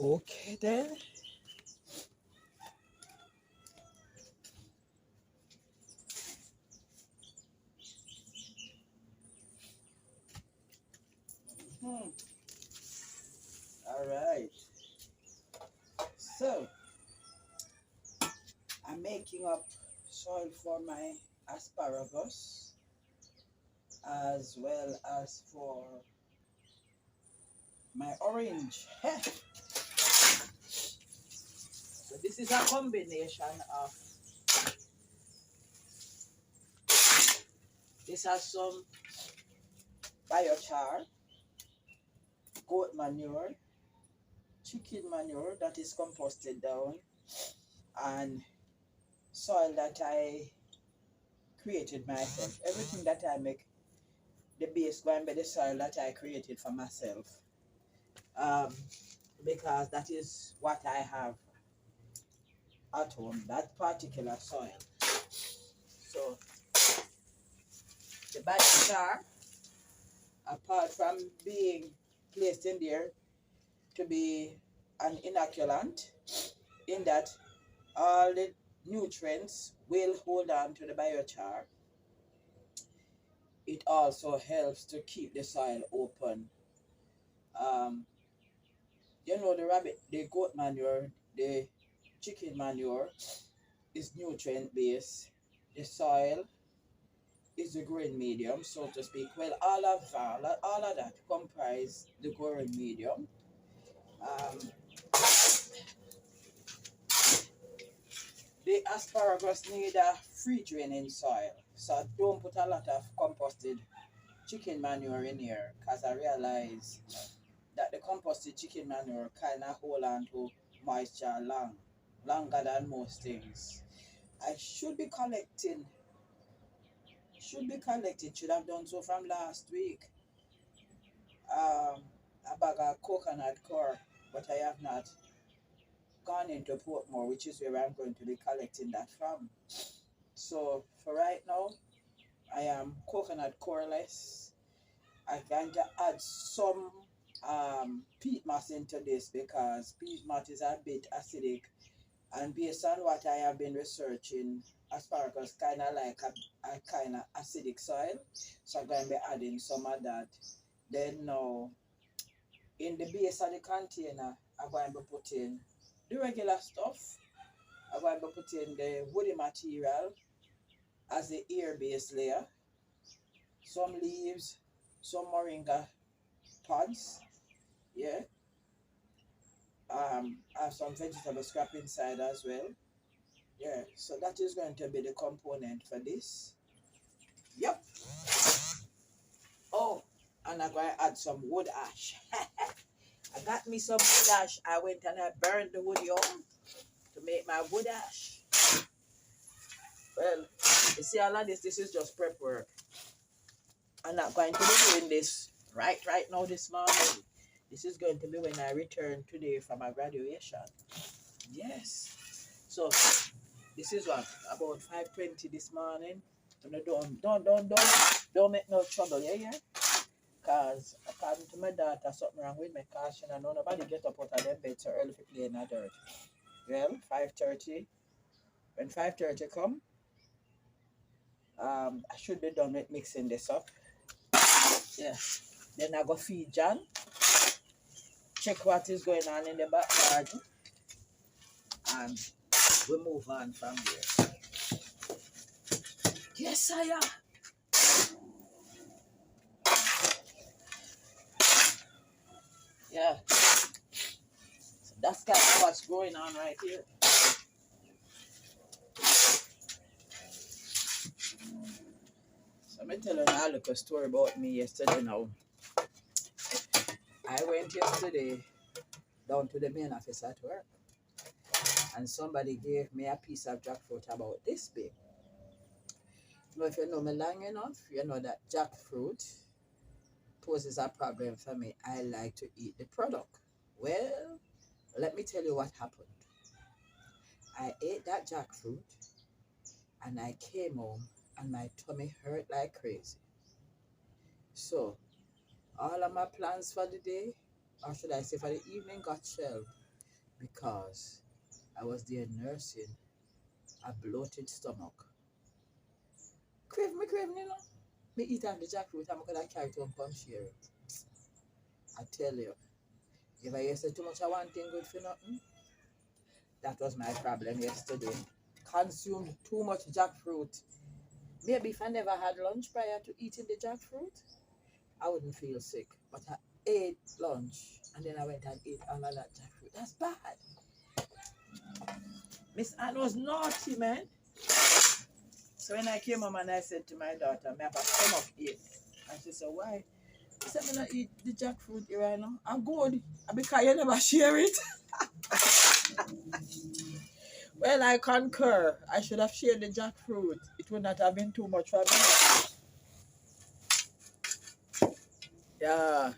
Okay then. Hmm. All right. So I'm making up soil for my asparagus as well as for my orange. So this is a combination of, this has some biochar, goat manure, chicken manure that is composted down, and soil that I created myself. Everything that I make, the base going by the soil that I created for myself. Um, because that is what I have at home, that particular soil. So the biochar, apart from being placed in there to be an inoculant, in that all the nutrients will hold on to the biochar, it also helps to keep the soil open. Um, the goat manure, the chicken manure is nutrient based. The soil is the growing medium, so to speak. Well, all of that comprise the growing medium. Um, the asparagus need a free draining soil, so don't put a lot of composted chicken manure in here, because I realize that the composted chicken manure kind of hold on to moisture longer than most things. I should have done so from last week. A bag of coconut coir, but I have not gone into Portmore, which is where I'm going to be collecting that from. So for right now, I am coconut coreless. I'm going to add some peat moss into this because peat moss is a bit acidic, and based on what I have been researching, asparagus kind of like a kind of acidic soil, so I'm going to be adding some of that. Then now, in the base of the container, I'm going to be putting the regular stuff. I'm going to be putting the woody material as the air base layer, some leaves, some moringa pods, yeah. I have some vegetable scrap inside as well. Yeah, so that is going to be the component for this. Yep. Oh, and I'm going to add some wood ash. I got me some wood ash. I went and I burned the wood up to make my wood ash. Well, you see all of this is just prep work. I'm not going to be doing this right now this morning. This is going to be when I return today from my graduation. Yes. So this is what, about 5:20 this morning. Don't make no trouble, yeah. Cause according to my daughter, something wrong with my car. She don't know nobody get up out of them bed so early to play in the dirt. Well, 5:30. When 5:30 come, I should be done with mixing this up. Yeah. Then I go feed John. Check what is going on in the back garden, and we move on from there. Yes, I am. Yeah. So that's kind of what's going on right here. So let me tell you now a little story about me yesterday now. I went yesterday down to the main office at work, and somebody gave me a piece of jackfruit about this big. Now, if you know me long enough, you know that jackfruit poses a problem for me. I like to eat the product. Well, let me tell you what happened. I ate that jackfruit and I came home and my tummy hurt like crazy. So, all of my plans for the day, or should I say for the evening, got shelved. because I was there nursing a bloated stomach. Crave me, you know. Me eat off the jackfruit, I'm gonna carry it home, come share it. I tell you, if I say too much of one thing good for nothing, that was my problem yesterday. Consumed too much jackfruit. Maybe if I never had lunch prior to eating the jackfruit, I wouldn't feel sick. But I ate lunch and then I went and ate all of that jackfruit. That's bad. Miss Anne was naughty, man. So when I came home and I said to my daughter, I have a stomach ache. And she said, why? I said, I'm not eat the jackfruit here right now. I'm good. Because you never share it. Well, I concur. I should have shared the jackfruit. It would not have been too much for me. Yeah.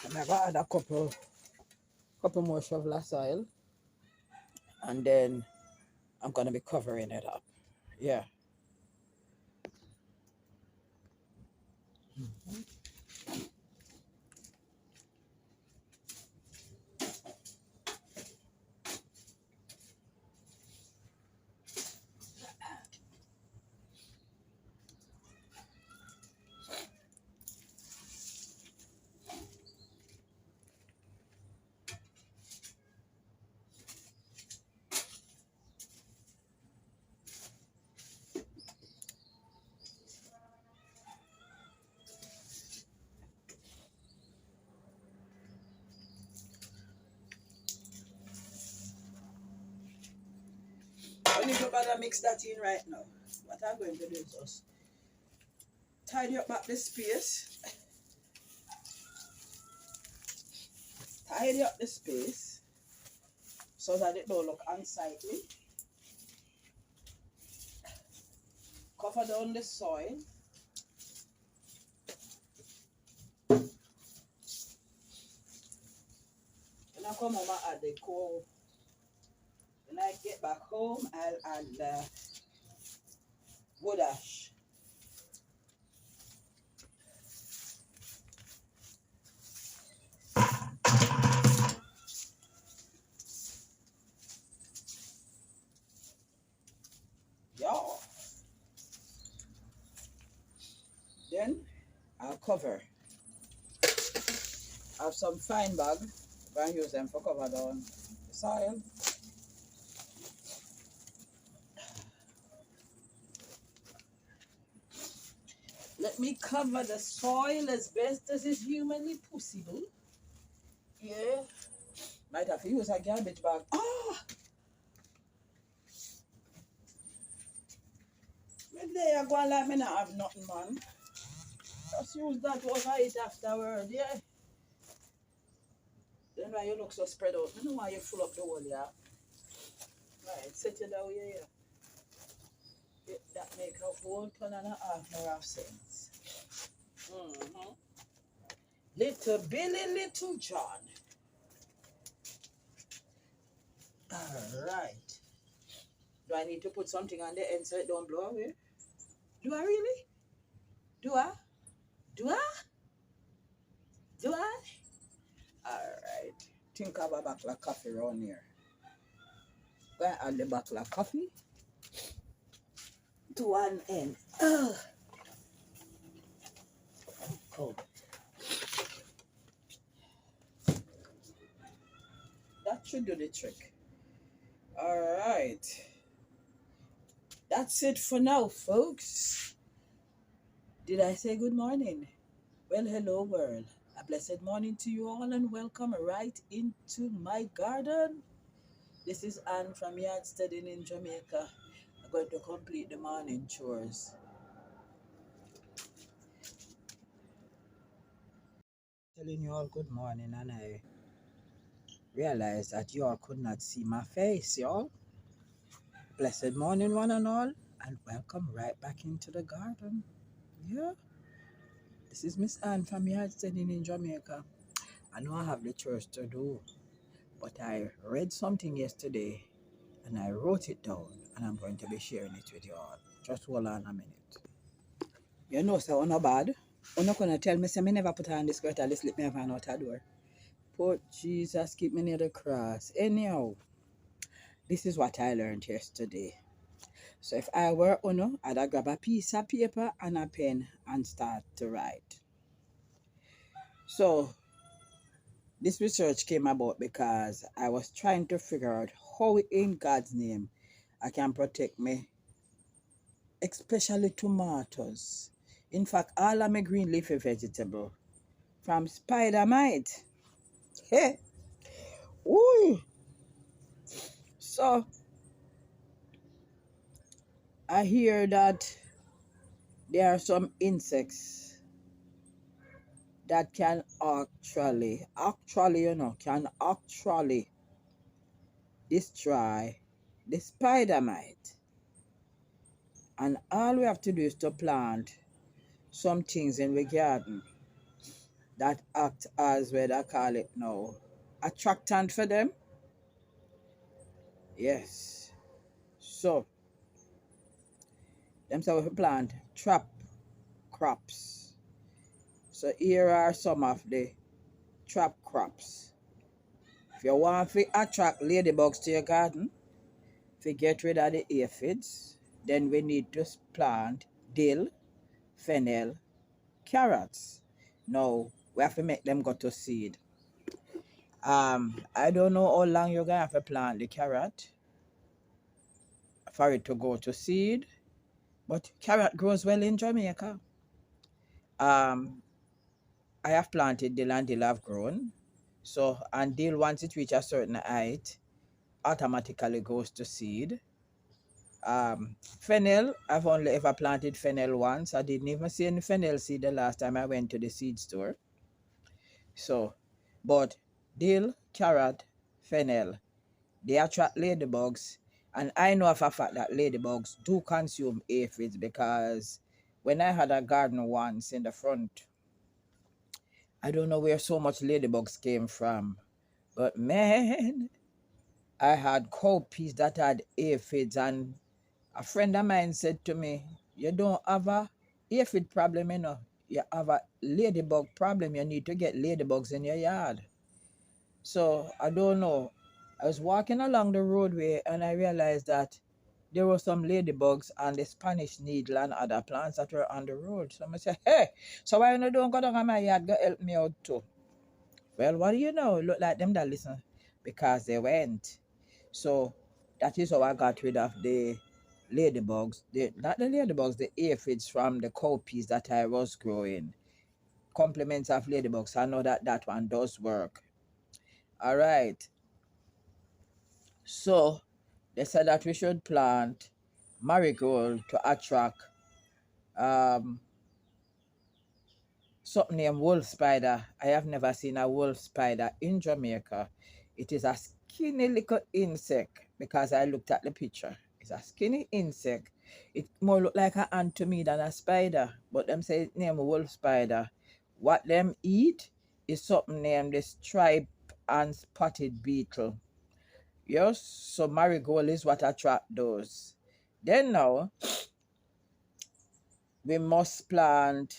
I'm going to add a couple more shovel soil. And then I'm going to be covering it up. Yeah. Mm-hmm. I need to bother mix that in right now. What I'm going to do is just tidy up back the space. Tidy up the space so that it don't look unsightly. Cover down the soil. When I come home, I add the coal. When I get back home, I'll add the wood ash. Yeah. Then I'll cover. I have some fine bag. I'm going to use them for cover down the soil. Let me cover the soil as best as is humanly possible. Yeah. Might have to use a garbage bag. Ah! Maybe they are going like me not have nothing, man. Just use that over it afterward, yeah. Then why you look so spread out. I don't know why you full up the whole, yeah. Right, set it down here, yeah. That make a whole ton and a half more of sense. Mm-hmm. Little Billy, Little John. Alright. Do I need to put something on the end so it don't blow away? Do I really? Do I? Do I? Do I? Alright. Think of a bottle of coffee around here. Go and add the bottle of coffee to one end. Cold. That should do the trick. Alright. That's it for now, folks. Did I say good morning? Well, hello, world. A blessed morning to you all and welcome right into my garden. This is Anne from Yard Studying in Jamaica. I'm going to complete the morning chores. Telling you all good morning, and I realized that you all could not see my face, y'all. Blessed morning, one and all, and welcome right back into the garden. Yeah. This is Miss Anne from Yard Studying in Jamaica. I know I have the chores to do, but I read something yesterday and I wrote it down and I'm going to be sharing it with you all. Just hold on a minute. You know, so no bad. You're not gonna tell me, say, me never put on this skirt or this slip me have an out the door. Put Jesus, keep me near the cross. Anyhow, this is what I learned yesterday. So if I were Uno, I'd have grab a piece of paper and a pen and start to write. So this research came about because I was trying to figure out how in God's name I can protect me, especially tomatoes. In fact, all of my green leafy vegetable from spider mite. Hey, ooh. So I hear that there are some insects that can actually, can actually destroy the spider mite. And all we have to do is to plant some things in the garden that act as what I call it now, attractant for them. Yes. So, them say we plant trap crops. So here are some of the trap crops. If you want to attract ladybugs to your garden, to get rid of the aphids, then we need to plant dill, fennel, carrots. Now, we have to make them go to seed. I don't know how long you're gonna have to plant the carrot for it to go to seed, but carrot grows well in Jamaica. Um, I have planted dill and dill have grown. So, and dill once it reaches a certain height, automatically goes to seed. Fennel, I've only ever planted fennel once. I didn't even see any fennel seed the last time I went to the seed store. So, but dill, carrot, fennel, they attract ladybugs. And I know for a fact that ladybugs do consume aphids because when I had a garden once in the front, I don't know where so much ladybugs came from. But man, I had cowpeas that had aphids, and a friend of mine said to me, you don't have a aphid problem, you know. You have a ladybug problem. You need to get ladybugs in your yard. So I don't know. I was walking along the roadway and I realized that there were some ladybugs and the Spanish needle and other plants that were on the road. So I said, hey, so why you don't go down on my yard, go help me out too? Well, what do you know? Look like them that listen because they went. So that is how I got rid of the ladybugs. Not the ladybugs, the aphids from the cowpeas that I was growing. Compliments of ladybugs. I know that that one does work. All right. So they said that we should plant marigold to attract um, something named wolf spider. I have never seen a wolf spider in Jamaica. It is a skinny little insect because I looked at the picture. It's a skinny insect. It more look like an ant to me than a spider, but them say it named wolf spider. What them eat is something named the stripe and spotted beetle. Yes, so marigold is what attract those. Then now we must plant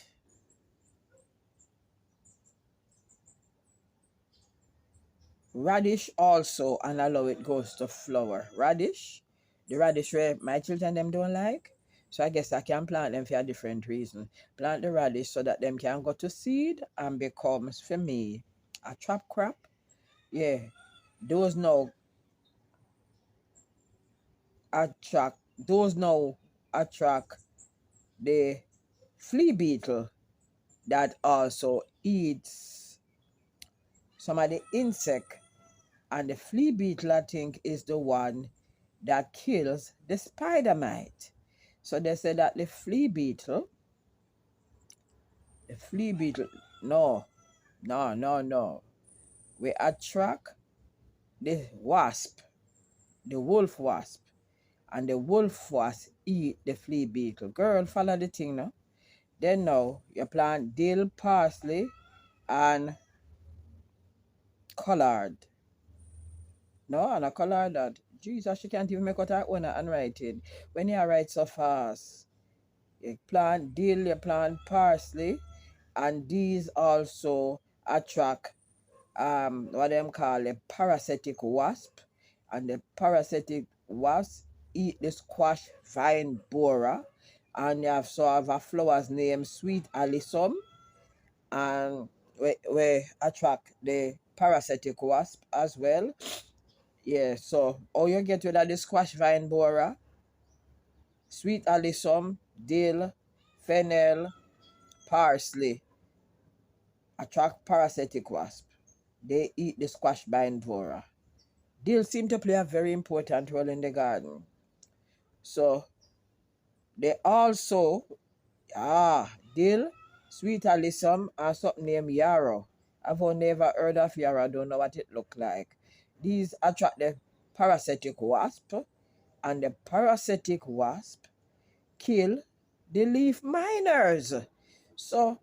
radish also and allow it goes to flower. Radish, the radish where my children them don't like. So I guess I can plant them for a different reason. Plant the radish so that them can go to seed and becomes for me a trap crop. Yeah, those now attract the flea beetle that also eats some of the insect, and the flea beetle I think is the one that kills the spider mite. So they say that the flea beetle, no, no, no, no. We attract the wasp, the wolf wasp, and the wolf wasp eat the flea beetle. Girl, follow the thing now. Then now you plant dill, parsley, and collard. No, and a collard that. Jesus, she can't even make out her own handwriting. When you write so fast. You plant dill, you plant parsley, and these also attract what them call a parasitic wasp, and the parasitic wasp eat the squash vine borer, and you have sort of a flowers named sweet alyssum, and we attract the parasitic wasp as well. Yeah, so all you get rid of the squash vine borer, sweet alyssum, dill, fennel, parsley attract parasitic wasp. They eat the squash vine borer. Dill seem to play a very important role in the garden. So they also, dill, sweet alyssum, and something named yarrow. I've never heard of yarrow, I don't know what it look like. These attract the parasitic wasp, and the parasitic wasp kill the leaf miners. So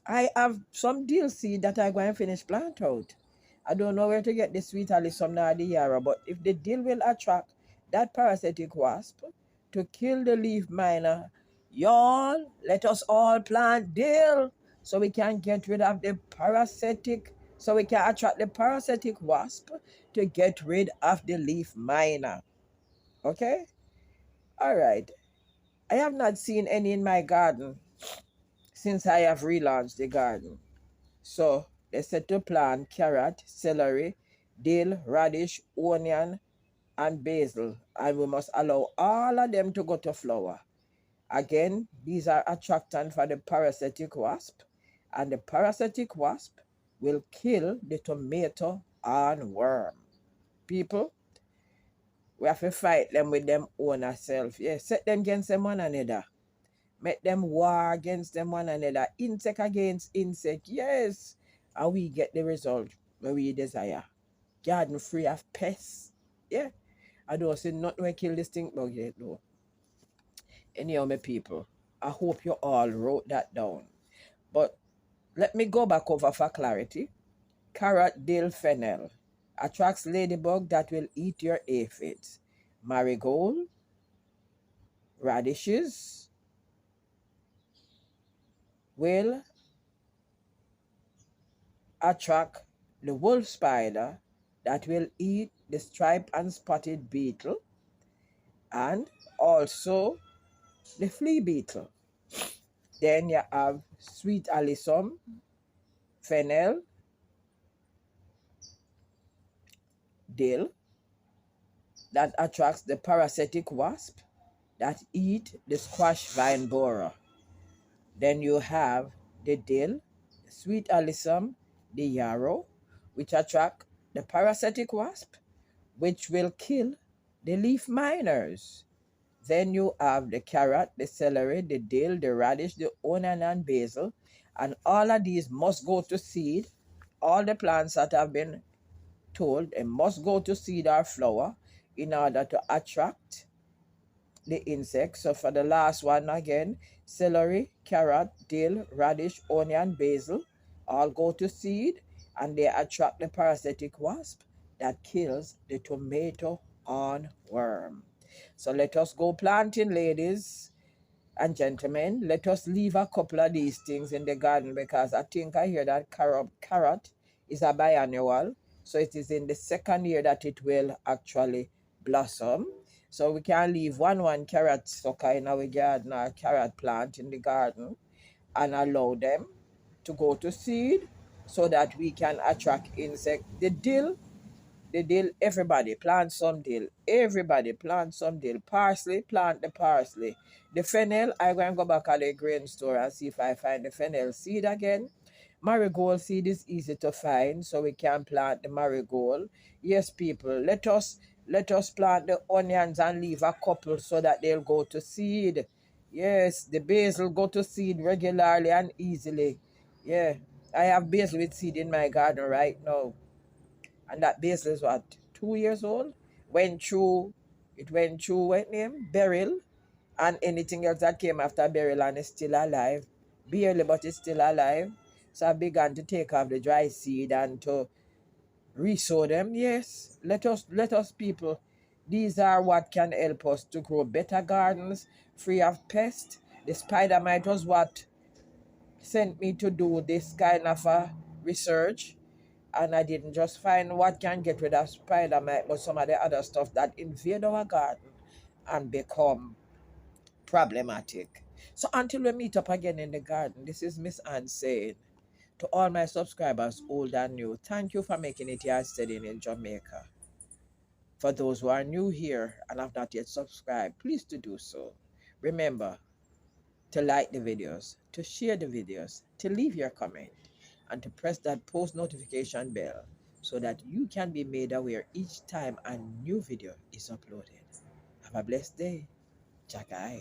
I have some dill seed that I go and finish plant out. I don't know where to get the sweet alyssum nor the yarrow, but if the dill will attract that parasitic wasp to kill the leaf miner, y'all, let us all plant dill so we can get rid of the parasitic, so we can attract the parasitic wasp to get rid of the leaf miner. Okay? All right. I have not seen any in my garden since I have relaunched the garden. So they said to plant carrot, celery, dill, radish, onion, and basil. And we must allow all of them to go to flower. Again, these are attractant for the parasitic wasp. And the parasitic wasp will kill the tomato and worm. People, we have to fight them with them own ourselves. Yeah, set them against them one another. Make them war against them one another. Insect against insect. Yes. And we get the result where we desire. Garden free of pests. Yeah. I don't say nothing will kill this stink bug yet though. Anyhow, my people, I hope you all wrote that down. But let me go back over for clarity. Carrot, dill, fennel attracts ladybug that will eat your aphids. Marigold, radishes will attract the wolf spider that will eat the striped and spotted beetle, and also the flea beetle. Then you have sweet alyssum, fennel, dill that attracts the parasitic wasp that eat the squash vine borer. Then you have the dill, sweet alyssum, the yarrow, which attract the parasitic wasp, which will kill the leaf miners. Then you have the carrot, the celery, the dill, the radish, the onion, and basil. And all of these must go to seed. All the plants that have been told, they must go to seed or flower in order to attract the insects. So for the last one again, celery, carrot, dill, radish, onion, basil, all go to seed, and they attract the parasitic wasp that kills the tomato on worm. So let us go planting, ladies and gentlemen. Let us leave a couple of these things in the garden, because I think I hear that carrot is a biannual. So it is in the second year that it will actually blossom. So we can leave one carrot sucker in our garden, or carrot plant in the garden, and allow them to go to seed so that we can attract insect. The dill, everybody plant some dill. Everybody plant some dill. Parsley, plant the parsley. The fennel, I'm going to go back at the grain store and see if I find the fennel seed again. Marigold seed is easy to find, so we can plant the marigold. Yes, people, let us plant the onions and leave a couple so that they'll go to seed. Yes, the basil go to seed regularly and easily. Yeah, I have basil with seed in my garden right now. And that basil is what, 2 years old? It went through what name? Burial, and anything else that came after burial and is still alive. Barely, but it's still alive. So I began to take off the dry seed and to resow them. Yes, let us people. These are what can help us to grow better gardens, free of pests, The spider mite was what sent me to do this kind of a research, and I didn't just find what can get rid of spider mite, but some of the other stuff that invade our garden and become problematic. So until we meet up again in the garden, this is Miss Anne saying to all my subscribers, old and new, thank you for making it your studying in Jamaica. For those who are new here and have not yet subscribed, please to do so. Remember to like the videos, to share the videos, to leave your comment, and to press that post notification bell so that you can be made aware each time a new video is uploaded. Have a blessed day. Jack Hyde.